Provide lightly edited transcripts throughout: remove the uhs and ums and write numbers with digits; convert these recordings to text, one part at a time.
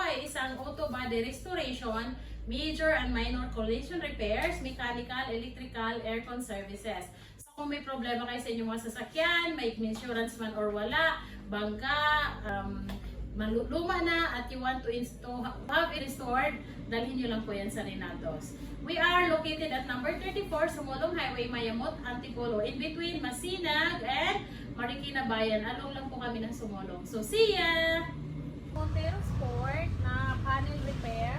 ay isang auto body restoration, major and minor collision repairs, mechanical, electrical, aircon services. So kung may problema kayo sa inyong mga sasakyan, may insurance man or wala, bangga, luma na at you want to have it restored, dalhin nyo lang po yan sa Reynaldo's. We are located at number 34 Sumulong Highway, Mayamot, Antipolo, in between Masinag and Marikina Bayan. Along lang po kami ng Sumulong. So see ya! Montero Sport na panel repair,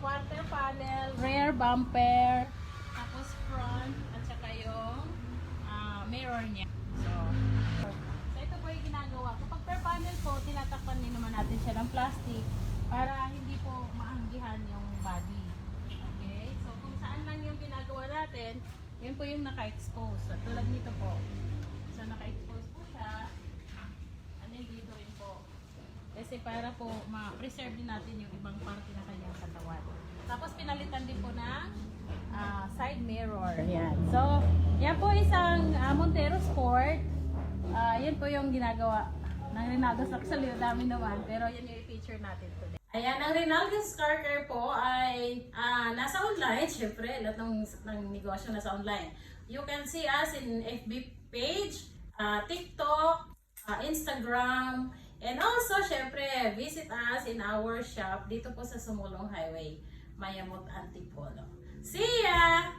quarter panel, rear bumper, tapos front at saka yung mirror niya. So ito po yung ginagawa. Kapag per panel po, tinatakpan din naman natin siya ng plastic para hindi po maanggihan yung body. Okay? So kung saan lang yung ginagawa natin, yun po yung naka-expose. At tulad nito po. So naka-expose po siya. And then dito rin po. Kasi para po ma-preserve din natin yung ibang parte na kanyang katawan. Tapos pinalitan din po ng side mirror. Yan. So, yan po isang Montero Sport. Yan po yung ginagawa ng Reynaldo's. Actually, dami naman. Pero yan yung i-feature natin today. Ayan, ang Reynaldo's car care po ay nasa online. Siyempre, lahat ng negosyo nasa online. You can see us in FB page, TikTok, Instagram, and also, siyempre, visit us in our shop dito po sa Sumulong Highway, Mayamot, Antipolo. See ya!